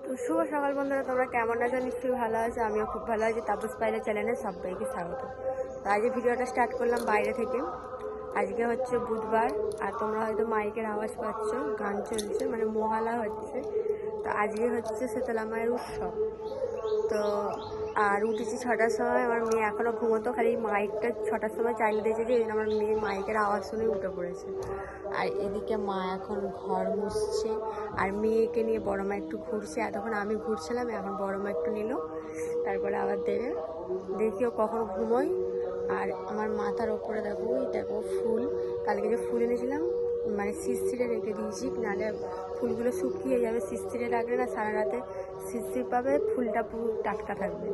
তো শুভ সকাল বন্ধুরা, তোমরা কেমন আছো? নিশ্চয়ই ভালো আছো। আমিও খুব ভালো আছি। তাপস পাইলে চ্যানেলে সবাইকে স্বাগত। তো আজকে ভিডিওটা স্টার্ট করলাম বাইরে থেকে। আজকে হচ্ছে বুধবার, আর তোমরা হয়তো মাইকের আওয়াজ পাচ্ছ, গান চলছে, মানে মহালা হচ্ছে। তো আজকে হচ্ছে শীতলা মায়ের উৎসব। তো আর উঠেছি 6টার সময়। আমার মেয়ে এখনও ঘুমোতো, খালি মাইকটা 6টার সময় চালিয়ে দিয়েছে, যে আমার মেয়ে মাইকের আওয়াজ শুনে উঠে পড়েছে। আর এদিকে মা এখন ঘর মুছছে, আর মেয়েকে নিয়ে বড় মা একটু ঘুরছে। এতক্ষণ আমি ঘুরছিলাম, এখন বড় মা একটু নিল, তারপরে আবার দেবে। দেখিও কখন ঘুমোই। আর আমার মাথার ওপরে দেখো, দেখো ফুল, কালকে যে ফুল এনেছিলাম মানে শিশিরে রেখে দিয়েছি, নাহলে ফুলগুলো শুকিয়ে যাবে। শিশিরে রাখলে না সারা রাতে শিশির পাবে, ফুলটা পুরো টাটকা থাকবে।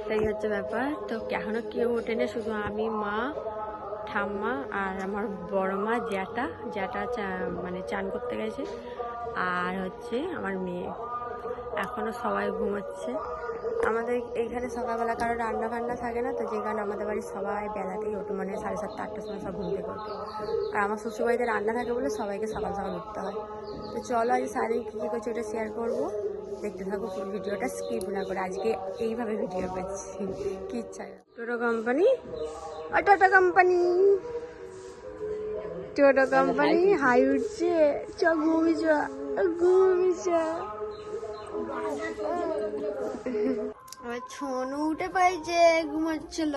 তাই হচ্ছে ব্যাপার। তো এখনও কেউ ওঠেনি, শুধু আমি, মা, ঠাম্মা আর আমার বড় মা, জ্যাটা মানে চান করতে গেছে, আর হচ্ছে আমার মেয়ে। এখনও সবাই ঘুমোচ্ছে। আমাদের এইখানে সকালবেলা কারো রান্না ফান্না থাকে না, তো যে কারণে আমাদের বাড়ির সবাই বেলাতেই ওঠে, মানে 7:30 8টার সময় সব ঘুম থেকে ওঠে। আর আমার শ্বশুরবাড়িতে রান্না থাকে বলে সবাইকে সকাল সকাল উঠতে হয়। তো চলো আজ সারাদিন কী কী করছি ওটা শেয়ার করবো। দেখতে থাকো ফুল ভিডিওটা, স্কিপ না করে। আজকে এইভাবে ভিডিও করছি, কি ইচ্ছা। টোটো কোম্পানি, টোটো কোম্পানি, টোটো কোম্পানি হাই উঠছে। চ ঘুমি, আমার ছোনু উঠে পাইছে, ঘুমাচ্ছিল।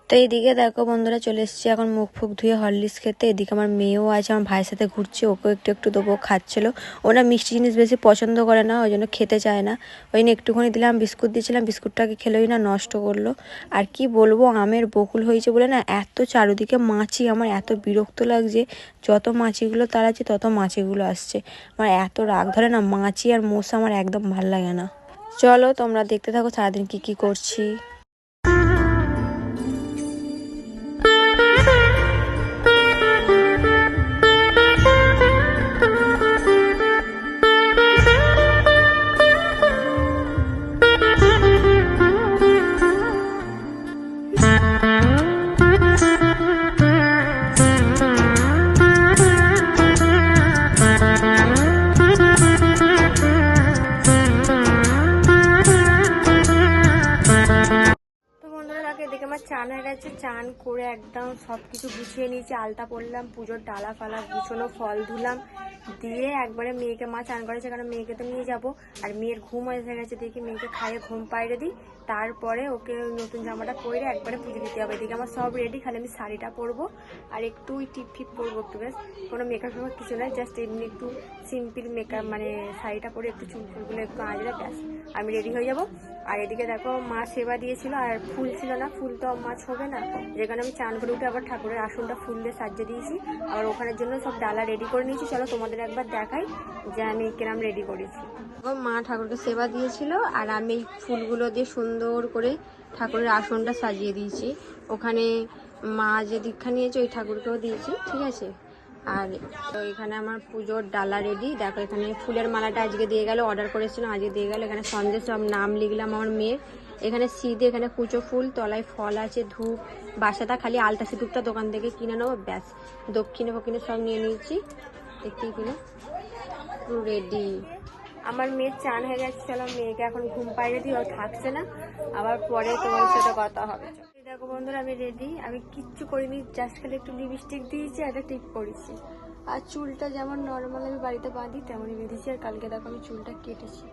তো এইদিকে দেখো বন্ধুরা, চলে এসেছি এখন মুখ ফুক ধুয়ে হরলিক্স খেতে। এদিকে আমার মেয়েও আছে, আমার ভাইয়ের সাথে ঘুরছে, ওকেও একটু একটু দেবো, খাচ্ছিল। ওরা মিষ্টি জিনিস বেশি পছন্দ করে না, ওই জন্য খেতে চায় না। ওই জন্য একটুখানি দিলাম, বিস্কুট দিয়েছিলাম, বিস্কুটটাকে খেলোই না, নষ্ট করলো। আর কি বলবো, আমের বকুল হয়েছে বলে না এত চারিদিকে মাছি, আমার এত বিরক্ত লাগছে। যত মাছিগুলো তাড়াচ্ছে তত মাছিগুলো আসছে। আমার এত রাগ ধরে না, মাছি আর মশা আমার একদম ভাল লাগে না। চলো তোমরা দেখতে থাকো সারাদিন কি কি করছি। এদিকে আমার চান হয়ে গেছে। চান করে একদম সব কিছু গুছিয়ে নিয়েছি, আলতা পরলাম, পুজোর ডালা ফালা গুছোনো, ফল ধুলাম, দিয়ে একবারে মেয়েকে, মা চান করেছে কারণ মেয়েকে তো নিয়ে যাব। আর মেয়ের ঘুম এসে গেছে, দেখি মেয়েকে খাইয়ে ঘুম পাইরে দিই, তারপরে ওকে নতুন জামাটা পরে একবারে পুজো দিতে হবে। এদিকে আমার সব রেডি, খালি আমি শাড়িটা পরবো আর একটু টিপ ফিপ পরবো, একটু বেশ কোনো মেকআপ ফেকআপ কিছু নয়, জাস্ট এমনি একটু সিম্পল মেকআপ, মানে শাড়িটা পরে একটু চুল ফুলগুলো একটু আঁচড়ে ব্যাস আমি রেডি হয়ে যাব। আর এদিকে দেখো মা সেবা দিয়েছিল, আর ফুল ছিল না, ফুল তো মাছ হবে না, যেখানে আমি চান করে উঠে আবার ঠাকুরের আসনটা ফুল দিয়ে সাজিয়ে দিয়েছি। আবার ওখানের জন্য সব ডালা রেডি করে নিয়েছি। চলো তোমাদের একবার দেখাই যে আমি কিরম রেডি করেছি। মা ঠাকুরকে সেবা দিয়েছিল, আর আমি এই ফুলগুলো দিয়ে সুন্দর করে ঠাকুরের আসনটা সাজিয়ে দিয়েছি। ওখানে মা যে দীক্ষা নিয়েছে ওই ঠাকুরকেও দিয়েছি, ঠিক আছে। আর তো এখানে আমার পুজোর ডালা রেডি। দেখো এখানে ফুলের মালাটা আজকে দিয়ে গেল, অর্ডার করেছিলাম আজকে দিয়ে গেল। এখানে সন্দেশ, সব নাম লিখলাম আমার মেয়ের। এখানে সিদে, এখানে কুচো ফুল, তলায় ফল আছে, ধূপ, বাসাটা, খালি আলতা সিঁদুরটা দোকান থেকে কিনে নেবো ব্যাস। দক্ষিণে ফকিনে সব নিয়ে নিয়েছি, দেখতেই কিনে পুরো রেডি। আমার মেয়ের চান হয়ে গেছে, চলো মেয়েকে এখন ঘুম পাইয়ে দিই, ও থাকছে না, আবার পরে তোমার সাথে কথা হবে। দেখো বন্ধুরা আমি রেডি, আমি কিচ্ছু করিনি, জাস্ট খালি একটু লিপস্টিক দিয়েছি, একটা টিপ করেছি। আর চুলটা যেমন নর্মাল আমি বাড়িতে বাঁধি তেমনই বেঁধেছি। আর কালকে দেখো আমি চুলটা কেটেছি,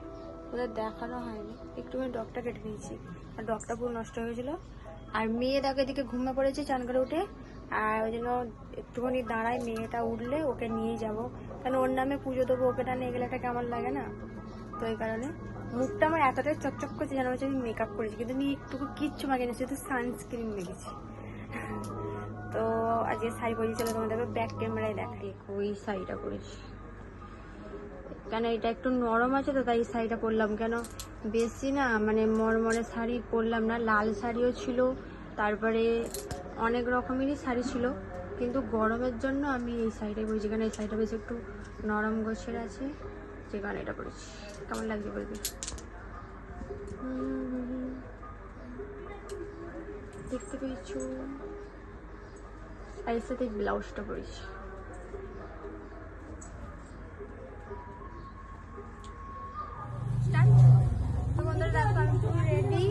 ওদের দেখানো হয়নি, একটুখানি ডগটা কেটে দিয়েছি, আর ডগটা পুরো নষ্ট হয়েছিল। আর মেয়ে দেখো এদিকে ঘুমিয়ে পড়েছে চান করে উঠে, আর ওই জন্য একটুখানি দাঁড়ায়, মেয়েটা উঠলে ওকে নিয়েই যাবো, কারণ ওর নামে পুজো দেবো, ওকে না নিয়ে গেলে একটা কেমন লাগে না। তো এই কারণে মুখটা আমার এতটাই চকচক করছে, যেন হচ্ছে আমি মেকআপ করেছি, কিন্তু আমি একটুকু কিচ্ছু মাখিনি, শুধু সানস্ক্রিন মেখেছি। তো আজকে শাড়ি পরেছি, চলো তোমাদের ব্যাক ক্যামেরায় দেখাই। ওই শাড়িটা পরেছি কেন, এটা একটু নরম আছে তো তাই শাড়িটা পরলাম। কেন বেশি না মানে মরমরে শাড়ি পরলাম না, লাল শাড়িও ছিল, তারপরে অনেক রকমেরই শাড়ি ছিল, কিন্তু গরমের জন্য আমি এই শাড়িটাই পরেছি। কেন এই শাড়িটা বেশ একটু নরম গোছের আছে, যে কারণে এটা পরেছি। কেমন লাগছে বলবি? দেখতে পেয়েছো? আর এর সাথে ব্লাউজটা পরেছি। তো বন্ধুরা দেখো আমি পুরো রেডি,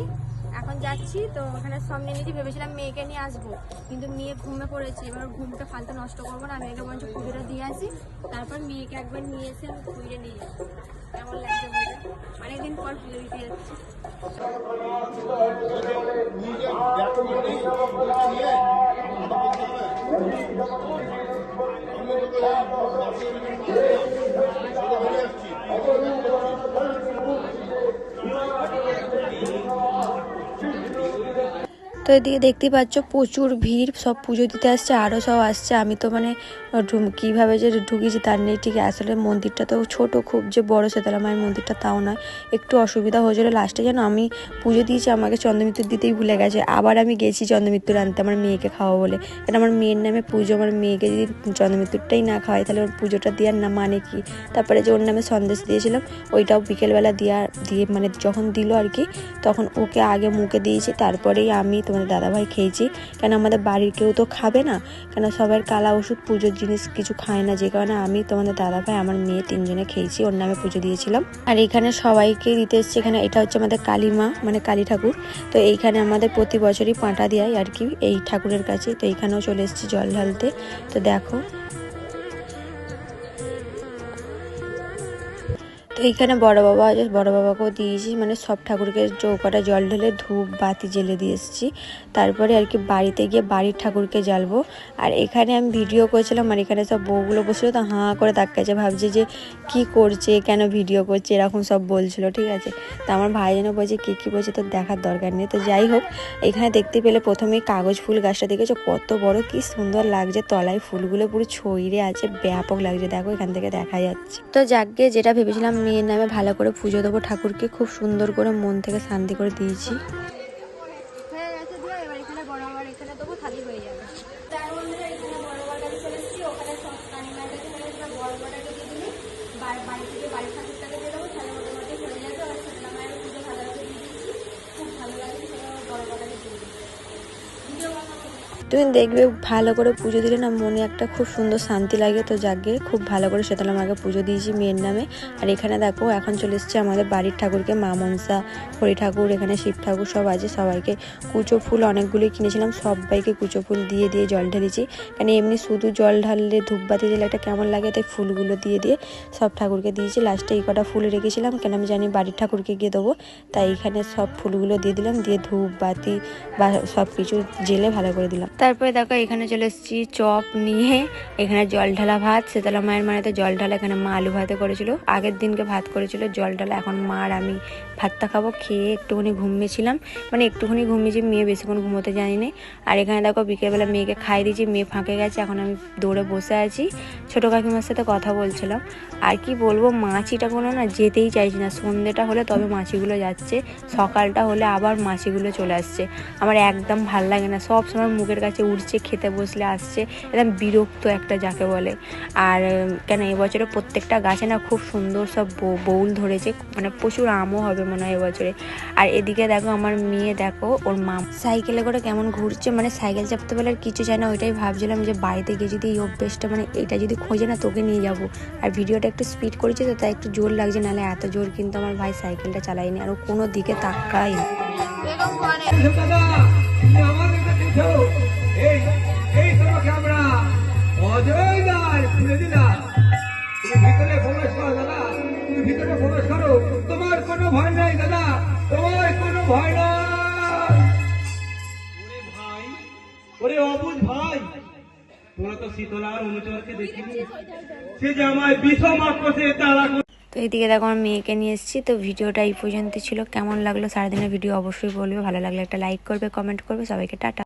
এখন যাচ্ছি। তো ওখানে সব নিয়ে নিয়েছি, ভেবেছিলাম মেয়েকে নিয়ে আসবো, কিন্তু মেয়ে ঘুমে পড়েছে। এবার ঘুমটা ফালতু নষ্ট করবো না, মেয়েকে বলছি পুজোটা দিয়ে আসি, তারপর মেয়েকে একবার নিয়ে এসে আমি পুজোটা নিয়ে যাবো। কেমন লাগছে বলতে, অনেকদিন পর পুজো দিতে যাচ্ছি। তো এদিকে দেখতেই পাচ্ছ প্রচুর ভিড়, সব পুজো দিতে আসছে, আরও সব আসছে। আমি তো মানে কীভাবে যে ঢুকেছি তার নেই ঠিক। আসলে মন্দিরটা তো ছোট, খুব যে বড় শীতলা মায়ের মন্দিরটা তাও নয়, একটু অসুবিধা হয়েছিল লাস্টে। যেন আমি পুজো দিয়েছি, আমাকে চন্দ্রমৃত্যুর দিতেই ভুলে গেছে। আবার আমি গেছি চন্দ্রমৃত্যুর আনতে আমার মেয়েকে খাওয়া বলে, কারণ আমার মেয়ের নামে পুজো, আমার মেয়েকে যদি চন্দ্রমৃত্যুরটাই না খাওয়াই তাহলে ওর পুজোটা দেওয়ার না মানে কি। তারপরে যে ওর নামে সন্দেশ দিয়েছিলাম, ওইটাও বিকেলবেলা দিয়ে মানে যখন দিল আর কি, তখন ওকে আগে মুখে দিয়েছি, তারপরেই আমি তোমাদের দাদাভাই খেয়েছি। কেন আমাদের বাড়ির কেউ তো খাবে না, কেন সবার কালা ওষুধ পুজোর জিনিস কিছু খায় না, যে কারণে আমি তোমাদের দাদাভাই আমার মেয়ে তিনজনে খেয়েছি, ওর নামে পুজো দিয়েছিলাম। আর এখানে সবাইকে দিতে এসছে। এখানে এটা হচ্ছে আমাদের কালী মা, মানে কালী ঠাকুর। তো এইখানে আমাদের প্রতি বছরই পাঁঠা দেয় আর কি এই ঠাকুরের কাছে। তো এইখানেও চলে এসেছি জল ঢালতে। তো দেখো তো এইখানে বড় বাবা আছে, বড় বাবাকেও দিয়েছি, মানে সব ঠাকুরকে চৌকাটা জল ঢেলে ধূপ বাতি জেলে দিয়ে এসেছি। তারপরে আর কি বাড়িতে গিয়ে বাড়ির ঠাকুরকে জ্বালবো। আর এখানে আমি ভিডিও করেছিলাম, আর এখানে সব বউগুলো বসেছিল, তো হাঁ করে তাকাচ্ছে, ভাবছে যে কি করছে, কেন ভিডিও করছে, এরকম সব বলছিল, ঠিক আছে। তো আমার ভাই যেন বলছে কী বলছে তো দেখার দরকার নেই। তো যাই হোক, এখানে দেখতে পেলে প্রথমেই কাগজ ফুল গাছটা দেখেছো কত বড়, কি সুন্দর লাগছে, তলায় ফুলগুলো পুরো ছড়িয়ে আছে, ব্যাপক লাগছে, দেখো এখান থেকে দেখা যাচ্ছে। তো যাকে যেটা ভেবেছিলাম মেয়ের নামে ভালো করে পুজো দেবো ঠাকুরকে, খুব সুন্দর করে মন থেকে শান্তি করে দিয়েছি। হয়ে গেছে দিয়ে এবার এখানে বড় বড় এখানে দেবো, থালি হয়ে যাবে। তার মধ্যে এখানে বড় বড় কাছে চলে এসেছি, ওখানে সব কানিমার কাছে চলে এসেছিলাম, বড় বড়টাকে দিয়ে দিলে বাড়ি থেকে বাড়ির ঠাকুরটাকে দিয়ে দেবো, তাহলে মোটামুটি চলে যাবে। আর শীতলা মায়ের পুজো ভালোভাবে দিয়ে দিচ্ছি, খুব ভালো লাগে, সেটা বড় বড়টাকে দিয়ে দিচ্ছি। ভিডিও তুমি দেখবে ভালো করে পুজো দিলে না মনে একটা খুব সুন্দর শান্তি লাগে। তো যাকে খুব ভালো করে শীতলা মাকে পুজো দিয়েছি মেয়ের নামে। আর এখানে দেখো এখন চলে এসেছে আমাদের বাড়ির ঠাকুরকে, মা মনসা, হরি ঠাকুর, এখানে শিব ঠাকুর সব আছে। সবাইকে কুচো ফুল অনেকগুলোই কিনেছিলাম, সবাইকে কুচো ফুল দিয়ে জল ঢেলেছি। কারণ এমনি শুধু জল ঢাললে ধূপবাতি দিলে একটা কেমন লাগে, তাই ফুলগুলো দিয়ে সব ঠাকুরকে দিয়েছি। লাস্টে এই কটা ফুল রেখেছিলাম, কেন আমি জানি বাড়ির ঠাকুরকে গিয়ে দেবো, তাই এখানে সব ফুলগুলো দিয়ে দিলাম, দিয়ে ধূপবাতি বা সব কিছু জেলে ভালো করে দিলাম। তারপরে দেখো এখানে চলে এসেছি চপ নিয়ে, এখানে জল ঢালা ভাত, শীতলা মায়ের মানেতে জল ঢালা। এখানে মা আলু ভাতে করেছিল, আগের দিনকে ভাত করেছিল, জল ঢালা। এখন মা আর আমি ভাতটা খাবো, খেয়ে একটুখানি ঘুমিয়েছিলাম, মানে একটুখানি ঘুমিয়েছি, মেয়ে বেশিক্ষণ ঘুমোতে যায়নি। আর এখানে দেখো বিকেলবেলা মেয়েকে খাই দিয়েছি, মেয়ে ফাঁকে গেছে, এখন আমি দৌড়ে বসে আছি, ছোটো কাকিমার সাথে কথা বলছিলাম। আর কি বলবো, মাছিটা কোনো না যেতেই চাইছি না, সন্ধ্যেটা হলে তবে মাছিগুলো যাচ্ছে, সকালটা হলে আবার মাছিগুলো চলে আসছে। আমার একদম ভাল লাগে না, সব সময় মুখের কাছে উঠছে, খেতে বসলে আসছে, একদম বিরক্ত একটা যাকে বলে। আর কেন এবছরে প্রত্যেকটা গাছে না খুব সুন্দর সব বউল ধরেছে, মানে প্রচুর আমও হবে মনে হয় এবছরে। আর এদিকে দেখো আমার মেয়ে, দেখো ওর মা সাইকেলে করে কেমন ঘুরছে, মানে সাইকেল চাপতে বলে আর কিছু চাই না। ওইটাই ভাবছিলাম যে বাড়িতে গিয়ে যদি এই অভ্যেসটা, মানে এটা যদি খোঁজে না তোকে নিয়ে যাব। আর ভিডিওটা একটু স্পিড করেছি তো তাই একটু জোর লাগছে, নাহলে এত জোর কিন্তু আমার ভাই সাইকেলটা চালায়নি, আর ও কোনো দিকে তাকাই না। এই তোমাকে আমরা অজয় দার খুলে দিলাম, তুমি ভিতরে প্রবেশ করো দাদা, তুমি ভিতরে প্রবেশ করো, তোমার কোনো ভয় নাই দাদা, তোমার কোনো ভয় নাই। ওরে ভাই, ওরে অবুঝ ভাই, তোরা তো শীতলার অনুচরকে দেখিনি, সে যে আমায় বিষম আক্রোশে তাড়া। তো এইদিকে দেখো আমার মেয়েকে নিয়ে এসেছি। তো ভিডিওটা এই পর্যন্ত ছিল, কেমন লাগলো সারাদিনের ভিডিও অবশ্যই বলবে, ভালো লাগলে একটা লাইক করবে, কমেন্ট করবে। সবাইকে টাটা।